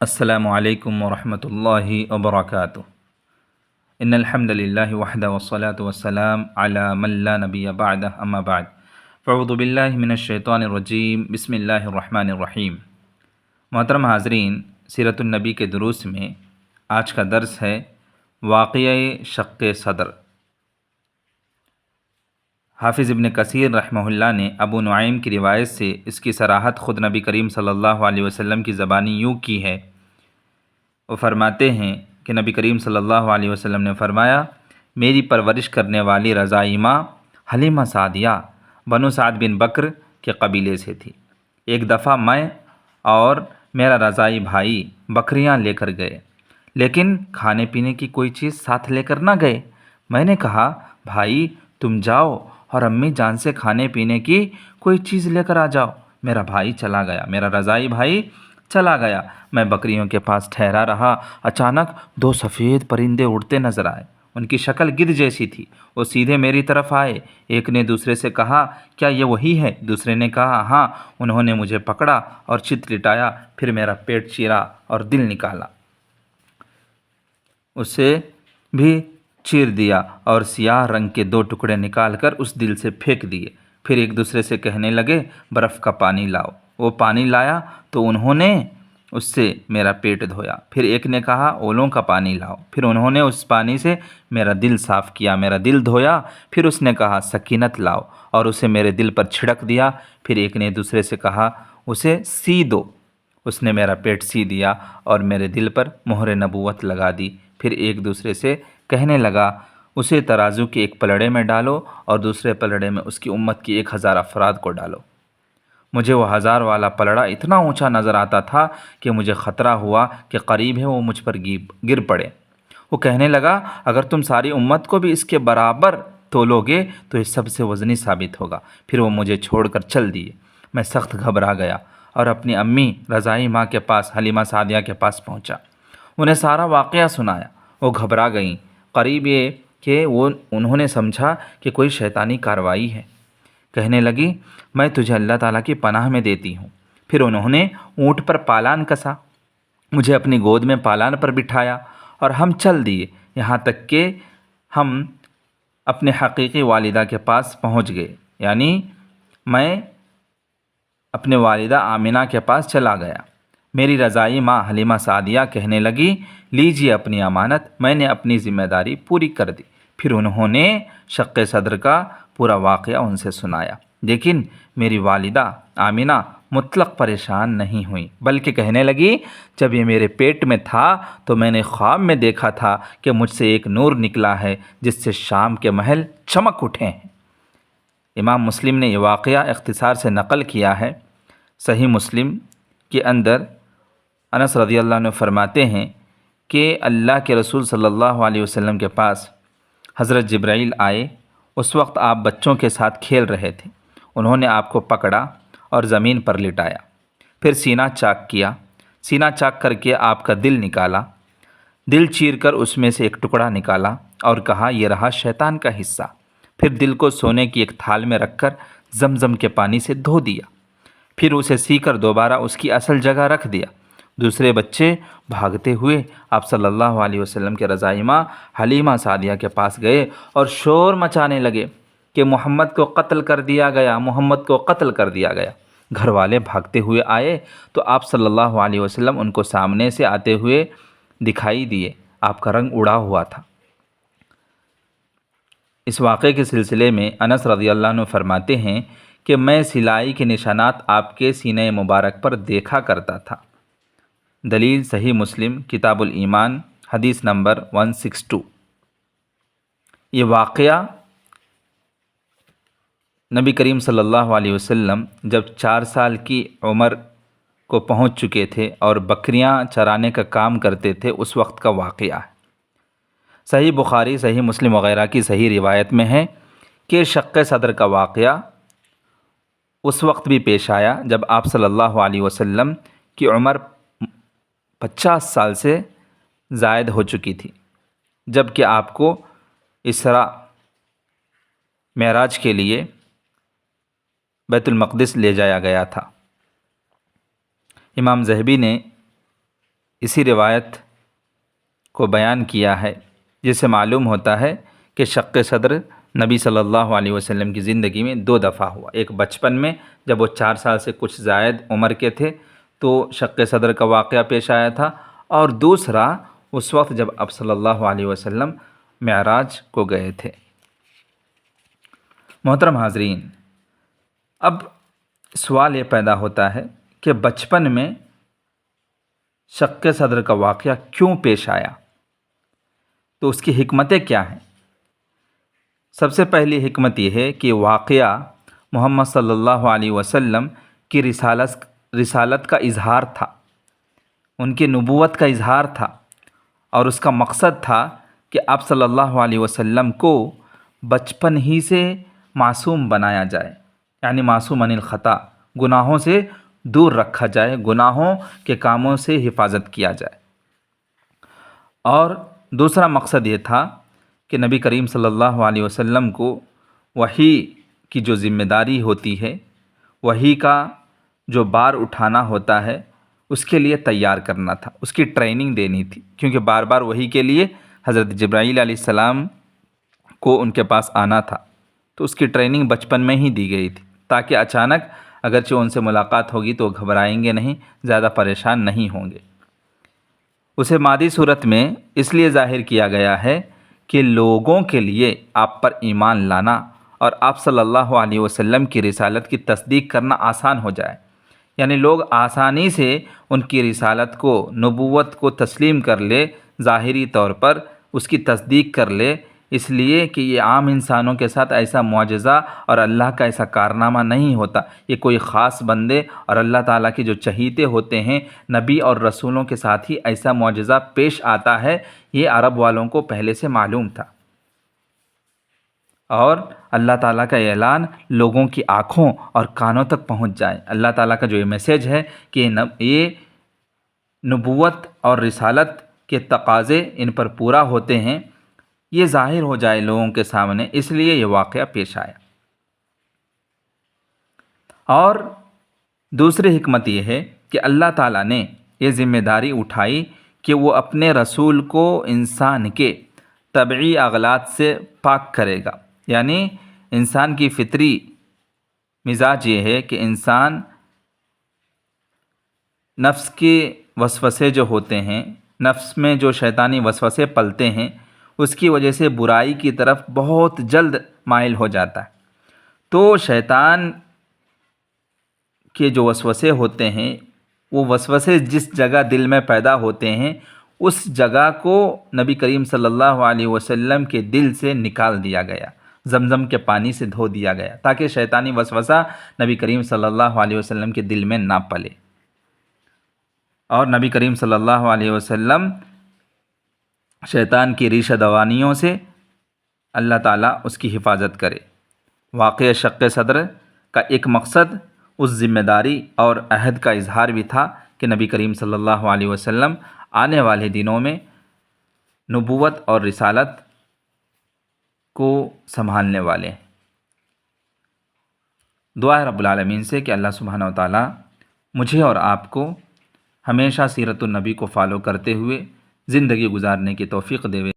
السلام علیکم ورحمۃ اللہ وبرکاتہ۔ ان الحمد للہ وحدہ والصلاة والسلام علی من لا نبی بعدہ اما بعد فاعوذ باللہ من الشیطان الرجیم بسم اللہ الرحمن الرحیم۔ محترم حاضرین، سیرت النبی کے دروس میں آج کا درس ہے واقعہ شق صدر۔ حافظ ابن کثیر رحمہ اللہ نے ابو نعیم کی روایت سے اس کی صراحت خود نبی کریم صلی اللہ علیہ وسلم کی زبانی یوں کی ہے۔ وہ فرماتے ہیں کہ نبی کریم صلی اللہ علیہ وسلم نے فرمایا، میری پرورش کرنے والی رضائی ماں حلیمہ سعدیہ بنو سعد بن بکر کے قبیلے سے تھی۔ ایک دفعہ میں اور میرا رضائی بھائی بکریاں لے کر گئے، لیکن کھانے پینے کی کوئی چیز ساتھ لے کر نہ گئے۔ میں نے کہا، بھائی تم جاؤ اور امی جان سے کھانے پینے کی کوئی چیز لے کر آ جاؤ۔ میرا بھائی چلا گیا، میرا رضائی بھائی چلا گیا۔ میں بکریوں کے پاس ٹھہرا رہا۔ اچانک دو سفید پرندے اڑتے نظر آئے۔ ان کی شکل گدھ جیسی تھی۔ وہ سیدھے میری طرف آئے۔ ایک نے دوسرے سے کہا، کیا یہ وہی ہے؟ دوسرے نے کہا، ہاں۔ انہوں نے مجھے پکڑا اور چت لٹایا، پھر میرا پیٹ چیرا اور دل نکالا، اسے بھی چیر دیا اور سیاہ رنگ کے دو ٹکڑے نکال کر اس دل سے پھینک دیے۔ پھر ایک دوسرے سے کہنے لگے، برف کا پانی لاؤ۔ وہ پانی لایا تو انہوں نے اس سے میرا پیٹ دھویا۔ پھر ایک نے کہا، اولوں کا پانی لاؤ۔ پھر انہوں نے اس پانی سے میرا دل صاف کیا، میرا دل دھویا۔ پھر اس نے کہا، سکینت لاؤ، اور اسے میرے دل پر چھڑک دیا۔ پھر ایک نے دوسرے سے کہا، اسے سی دو۔ اس نے میرا پیٹ سی دیا اور میرے دل پر مہر نبوت لگا دی۔ پھر ایک دوسرے سے کہنے لگا، اسے ترازو کے ایک پلڑے میں ڈالو اور دوسرے پلڑے میں اس کی امت کی 1000 افراد کو ڈالو۔ مجھے وہ 1000 والا پلڑا اتنا اونچا نظر آتا تھا کہ مجھے خطرہ ہوا کہ قریب ہے وہ مجھ پر گر پڑے۔ وہ کہنے لگا، اگر تم ساری امت کو بھی اس کے برابر تولو گے تو یہ سب سے وزنی ثابت ہوگا۔ پھر وہ مجھے چھوڑ کر چل دیے۔ میں سخت گھبرا گیا اور اپنی امی رضائی ماں کے پاس، حلیمہ سعدیہ کے پاس پہنچا۔ انہیں سارا واقعہ سنایا۔ وہ گھبرا گئیں، قریب یہ کہ انہوں نے سمجھا کہ کوئی شیطانی کارروائی ہے۔ کہنے لگی، میں تجھے اللہ تعالیٰ کی پناہ میں دیتی ہوں۔ پھر انہوں نے اونٹ پر پالان کسا، مجھے اپنی گود میں پالان پر بٹھایا اور ہم چل دیے، یہاں تک کہ ہم اپنے حقیقی والدہ کے پاس پہنچ گئے، یعنی میں اپنے والدہ آمنہ کے پاس چلا گیا۔ میری رضائی ماں حلیمہ سعدیہ کہنے لگی، لیجیے اپنی امانت، میں نے اپنی ذمہ داری پوری کر دی۔ پھر انہوں نے شق صدر کا پورا واقعہ ان سے سنایا، لیکن میری والدہ آمنہ مطلق پریشان نہیں ہوئی، بلکہ کہنے لگی، جب یہ میرے پیٹ میں تھا تو میں نے خواب میں دیکھا تھا کہ مجھ سے ایک نور نکلا ہے جس سے شام کے محل چمک اٹھے ہیں۔ امام مسلم نے یہ واقعہ اختصار سے نقل کیا ہے۔ صحیح مسلم کے اندر انس رضی اللہ عنہ فرماتے ہیں کہ اللہ کے رسول صلی اللہ علیہ وسلم کے پاس حضرت جبرائیل آئے۔ اس وقت آپ بچوں کے ساتھ کھیل رہے تھے۔ انہوں نے آپ کو پکڑا اور زمین پر لٹایا، پھر سینہ چاک کیا، سینہ چاک کر کے آپ کا دل نکالا، دل چیر کر اس میں سے ایک ٹکڑا نکالا اور کہا، یہ رہا شیطان کا حصہ۔ پھر دل کو سونے کی ایک تھال میں رکھ کر زمزم کے پانی سے دھو دیا، پھر اسے سی کر دوبارہ اس کی اصل جگہ رکھ دیا۔ دوسرے بچے بھاگتے ہوئے آپ صلی اللہ علیہ وسلم کے رضائی ماں حلیمہ سعدیہ کے پاس گئے اور شور مچانے لگے کہ محمد کو قتل کر دیا گیا، محمد کو قتل کر دیا گیا۔ گھر والے بھاگتے ہوئے آئے تو آپ صلی اللہ علیہ وسلم ان کو سامنے سے آتے ہوئے دکھائی دیے۔ آپ کا رنگ اڑا ہوا تھا۔ اس واقعے کے سلسلے میں انس رضی اللہ عنہ فرماتے ہیں کہ میں سلائی کے نشانات آپ کے سینہ مبارک پر دیکھا کرتا تھا۔ دلیل صحیح مسلم کتاب الایمان حدیث نمبر 162۔ یہ واقعہ نبی کریم صلی اللہ علیہ وسلم جب 4 سال کی عمر کو پہنچ چکے تھے اور بکریاں چرانے کا کام کرتے تھے، اس وقت کا واقعہ ہے۔ صحیح بخاری، صحیح مسلم وغیرہ کی صحیح روایت میں ہے کہ شق صدر کا واقعہ اس وقت بھی پیش آیا جب آپ صلی اللہ علیہ وسلم کی عمر 50 سال سے زائد ہو چکی تھی، جب کہ آپ کو اسراء معراج کے لیے بیت المقدس لے جایا گیا تھا۔ امام ذہبی نے اسی روایت کو بیان کیا ہے، جس سے معلوم ہوتا ہے کہ شق صدر نبی صلی اللہ علیہ وسلم کی زندگی میں 2 دفعہ ہوا۔ ایک بچپن میں جب وہ 4 سال سے کچھ زائد عمر کے تھے تو شق صدر کا واقعہ پیش آیا تھا، اور دوسرا اس وقت جب آپ صلی اللہ علیہ وسلم معراج کو گئے تھے۔ محترم حاضرین، اب سوال یہ پیدا ہوتا ہے کہ بچپن میں شق صدر کا واقعہ کیوں پیش آیا؟ تو اس کی حکمتیں کیا ہیں؟ سب سے پہلی حکمت یہ ہے کہ واقعہ محمد صلی اللہ علیہ وسلم کی رسالت کا اظہار تھا، ان کی نبوت کا اظہار تھا، اور اس کا مقصد تھا کہ آپ صلی اللہ علیہ وسلم کو بچپن ہی سے معصوم بنایا جائے، یعنی معصوم عن الخطا، گناہوں سے دور رکھا جائے، گناہوں کے کاموں سے حفاظت کیا جائے۔ اور دوسرا مقصد یہ تھا کہ نبی کریم صلی اللہ علیہ وسلم کو وحی کی جو ذمہ داری ہوتی ہے، وحی کا جو بار اٹھانا ہوتا ہے، اس کے لیے تیار کرنا تھا، اس کی ٹریننگ دینی تھی، کیونکہ بار بار وحی کے لیے حضرت جبرائیل علیہ السلام کو ان کے پاس آنا تھا، تو اس کی ٹریننگ بچپن میں ہی دی گئی تھی، تاکہ اچانک اگرچہ ان سے ملاقات ہوگی تو گھبرائیں گے نہیں، زیادہ پریشان نہیں ہوں گے۔ اسے مادی صورت میں اس لیے ظاہر کیا گیا ہے کہ لوگوں کے لیے آپ پر ایمان لانا اور آپ صلی اللہ علیہ وسلم کی رسالت کی تصدیق کرنا آسان ہو جائے، یعنی لوگ آسانی سے ان کی رسالت کو، نبوت کو تسلیم کر لے، ظاہری طور پر اس کی تصدیق کر لے، اس لیے کہ یہ عام انسانوں کے ساتھ ایسا معجزہ اور اللہ کا ایسا کارنامہ نہیں ہوتا، یہ کوئی خاص بندے اور اللہ تعالیٰ کے جو چہیتے ہوتے ہیں نبی اور رسولوں کے ساتھ ہی ایسا معجزہ پیش آتا ہے، یہ عرب والوں کو پہلے سے معلوم تھا۔ اور اللہ تعالیٰ کا اعلان لوگوں کی آنکھوں اور کانوں تک پہنچ جائے، اللہ تعالیٰ کا جو یہ میسیج ہے کہ یہ نبوت اور رسالت کے تقاضے ان پر پورا ہوتے ہیں، یہ ظاہر ہو جائے لوگوں کے سامنے، اس لیے یہ واقعہ پیش آیا۔ اور دوسری حکمت یہ ہے کہ اللہ تعالیٰ نے یہ ذمہ داری اٹھائی کہ وہ اپنے رسول کو انسان کے طبعی اغلاط سے پاک کرے گا، یعنی انسان کی فطری مزاج یہ ہے کہ انسان نفس کے وسوسے جو ہوتے ہیں، نفس میں جو شیطانی وسوسے پلتے ہیں، اس کی وجہ سے برائی کی طرف بہت جلد مائل ہو جاتا ہے۔ تو شیطان کے جو وسوسے ہوتے ہیں، وہ وسوسے جس جگہ دل میں پیدا ہوتے ہیں، اس جگہ کو نبی کریم صلی اللہ علیہ وسلم کے دل سے نکال دیا گیا، زمزم کے پانی سے دھو دیا گیا، تاکہ شیطانی وسوسہ نبی کریم صلی اللہ علیہ وسلم کے دل میں نہ پلے، اور نبی کریم صلی اللہ علیہ وسلم شیطان کی ریشہ دوانیوں سے اللہ تعالیٰ اس کی حفاظت کرے۔ واقعہ شق صدر کا ایک مقصد اس ذمہ داری اور عہد کا اظہار بھی تھا کہ نبی کریم صلی اللہ علیہ وسلم آنے والے دنوں میں نبوت اور رسالت کو سنبھالنے والے ہیں۔ دعا ہے رب العالمین سے کہ اللہ سبحانہ و تعالیٰ مجھے اور آپ کو ہمیشہ سیرت النبی کو فالو کرتے ہوئے زندگی گزارنے کی توفیق دے۔